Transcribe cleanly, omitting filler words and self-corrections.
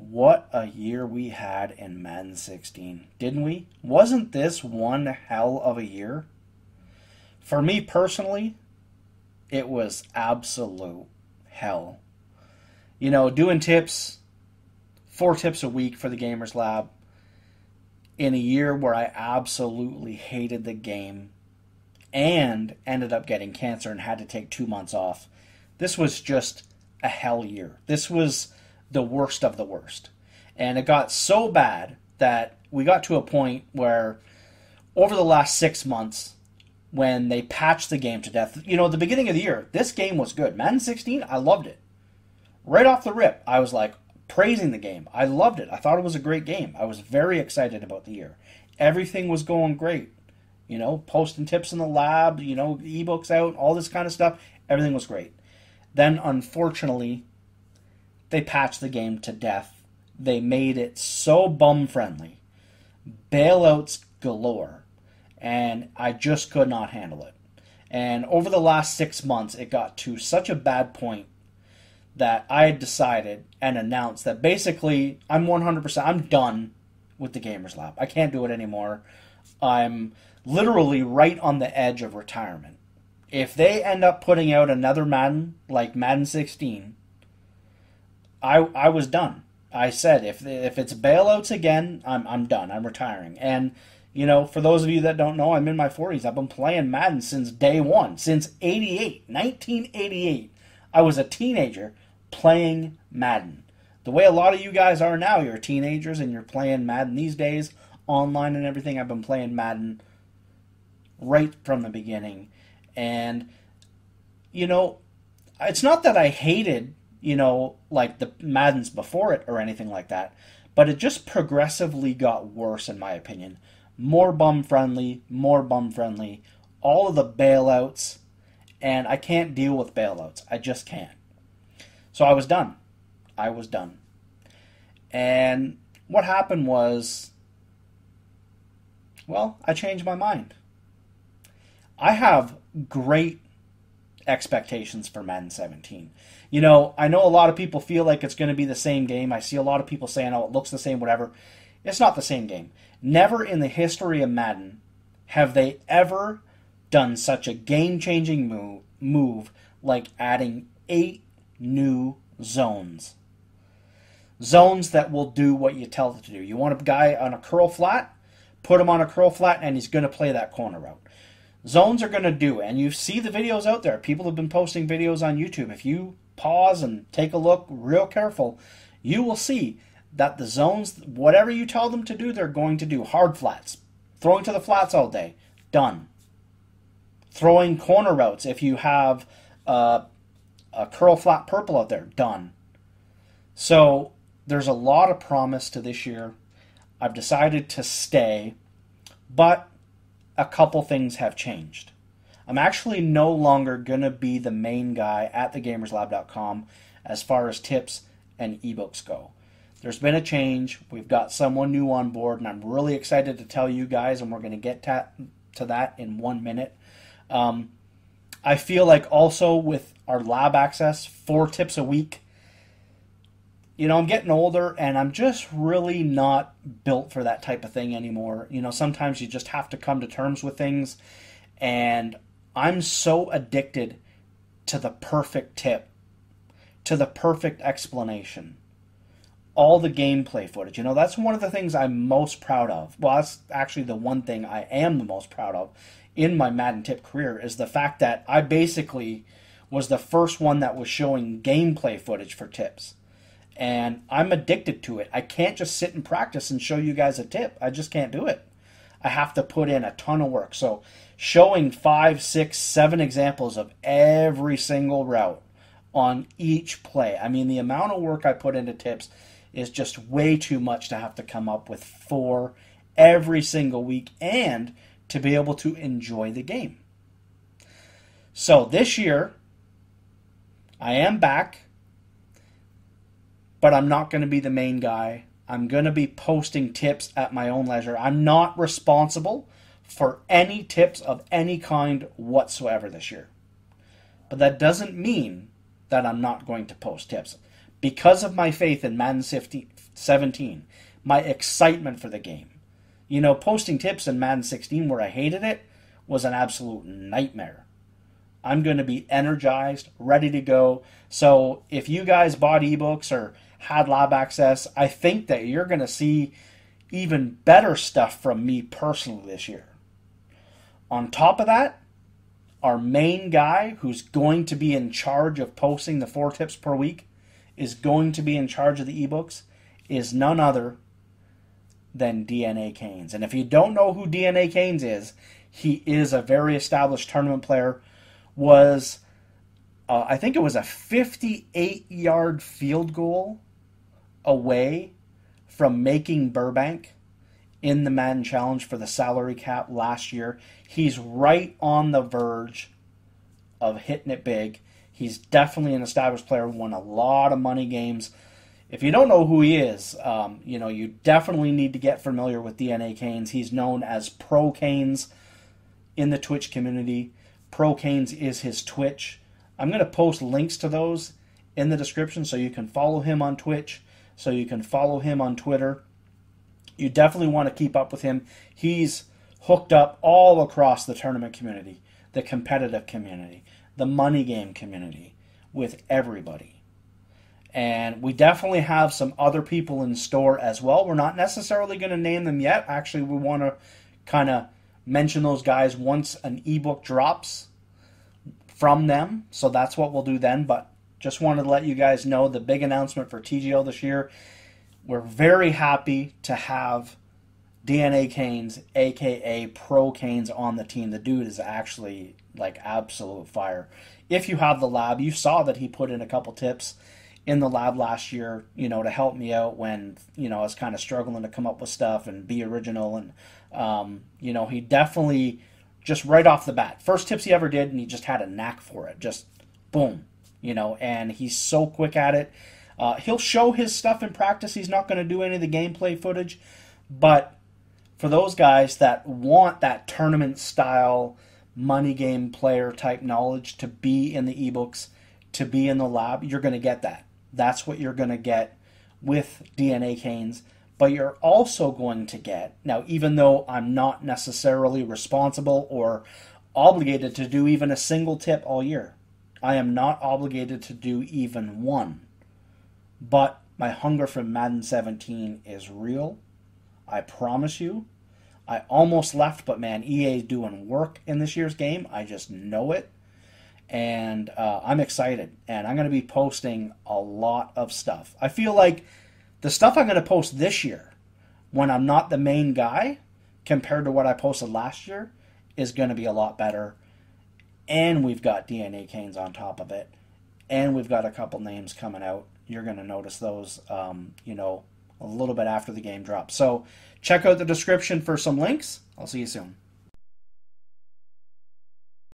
What a year we had in Madden 16, didn't we? Wasn't this one hell of a year? For me personally, it was absolute hell. You know, doing tips, 4 tips a week for the Gamers Lab, in a year where I absolutely hated the game and ended up getting cancer and had to take 2 months off. This was just a hell year. This was the worst of the worst. And it got so bad that we got to a point where over the last 6 months, when they patched the game to death, you know, at the beginning of the year, this game was good. Madden 16, I loved it. Right off the rip, I was like praising the game. I loved it. I thought it was a great game. I was very excited about the year. Everything was going great. You know, posting tips in the lab, you know, ebooks out, all this kind of stuff. Everything was great. Then, unfortunately, they patched the game to death. They made it so bum-friendly. Bailouts galore. And I just could not handle it. And over the last 6 months, it got to such a bad point that I had decided and announced that basically I'm done with the Gamers Lab. I can't do it anymore. I'm literally right on the edge of retirement. If they end up putting out another Madden like Madden 16, I was done. I said if it's bailouts again, I'm done. I'm retiring. And you know, for those of you that don't know, I'm in my 40s. I've been playing Madden since day one, since 1988. I was a teenager playing Madden. The way a lot of you guys are now, you're teenagers and you're playing Madden these days, online and everything. I've been playing Madden right from the beginning. And, you know, it's not that I hated, you know, like the Maddens before it or anything like that, but it just progressively got worse in my opinion. More bum-friendly, all of the bailouts, and I can't deal with bailouts. I just can't. So I was done. And what happened was, well, I changed my mind. I have great expectations for Madden 17. You know, I know a lot of people feel like it's going to be the same game. I see a lot of people saying, oh, it looks the same, whatever. It's not the same game. Never in the history of Madden have they ever done such a game-changing move like adding 8 new zones. Zones that will do what you tell it to do. You want a guy on a curl flat? Put him on a curl flat and he's going to play that corner route. Zones are going to do it. And you see the videos out there. People have been posting videos on YouTube. If you pause and take a look real careful, you will see that the zones, whatever you tell them to do, they're going to do. Hard flats. Throwing to the flats all day. Done. Throwing corner routes. If you have a curl flat purple out there. Done. So there's a lot of promise to this year. I've decided to stay. But a couple things have changed. I'm actually no longer going to be the main guy at thegamerslab.com as far as tips and ebooks go. There's been a change. We've got someone new on board, and I'm really excited to tell you guys, and we're going to get to that in 1 minute. I feel like also with our lab access, 4 tips a week, you know, I'm getting older, and I'm just really not built for that type of thing anymore. You know, sometimes you just have to come to terms with things, and I'm so addicted to the perfect tip, to the perfect explanation. All the gameplay footage. You know, that's one of the things I'm most proud of. Well, that's actually the one thing I am the most proud of in my Madden tip career is the fact that I basically was the first one that was showing gameplay footage for tips. And I'm addicted to it. I can't just sit and practice and show you guys a tip. I just can't do it. I have to put in a ton of work. So showing 5, 6, 7 examples of every single route on each play. I mean, the amount of work I put into tips is just way too much to have to come up with 4 every single week and to be able to enjoy the game. So this year, I am back, but I'm not going to be the main guy. I'm going to be posting tips at my own leisure. I'm not responsible for any tips of any kind whatsoever this year. But that doesn't mean that I'm not going to post tips. Because of my faith in Madden 17. My excitement for the game. You know, posting tips in Madden 16 where I hated it was an absolute nightmare. I'm going to be energized, ready to go. So if you guys bought ebooks or had lab access, I think that you're going to see even better stuff from me personally this year. On top of that, our main guy who's going to be in charge of posting the 4 tips per week, is going to be in charge of the ebooks, is none other than DNA Canes. And if you don't know who DNA Canes is, he is a very established tournament player. Was, I think it was a 58-yard field goal away from making Burbank in the Madden Challenge for the salary cap last year. He's right on the verge of hitting it big. He's definitely an established player, won a lot of money games. If you don't know who he is, you definitely need to get familiar with DNA Canes. He's known as Pro Canes in the Twitch community. Pro Canes is his Twitch. I'm going to post links to those in the description so you can follow him on Twitch, so you can follow him on Twitter. You definitely want to keep up with him. He's hooked up all across the tournament community, the competitive community, the money game community, with everybody. And we definitely have some other people in store as well. We're not necessarily going to name them yet. Actually, we want to kind of mention those guys once an ebook drops from them. So that's what we'll do then. But just wanted to let you guys know the big announcement for TGO this year. We're very happy to have DNA Canes, a.k.a. Pro Canes, on the team. The dude is actually like absolute fire. If you have the lab, you saw that he put in a couple tips in the lab last year, to help me out when, I was kind of struggling to come up with stuff and be original. And, he definitely, just right off the bat, first tips he ever did, and he just had a knack for it. Just boom, and he's so quick at it. He'll show his stuff in practice. He's not going to do any of the gameplay footage. But for those guys that want that tournament-style money game player type knowledge to be in the ebooks, to be in the lab, you're going to get that. That's what you're going to get with DNA Canes. But you're also going to get, now even though I'm not necessarily responsible or obligated to do even a single tip all year, I am not obligated to do even one. But my hunger for Madden 17 is real. I promise you. I almost left, but man, EA is doing work in this year's game. I just know it. And I'm excited. And I'm going to be posting a lot of stuff. I feel like the stuff I'm going to post this year, when I'm not the main guy, compared to what I posted last year, is going to be a lot better. And we've got DNA Canes on top of it. And we've got a couple names coming out. You're going to notice those, a little bit after the game drops. So check out the description for some links. I'll see you soon.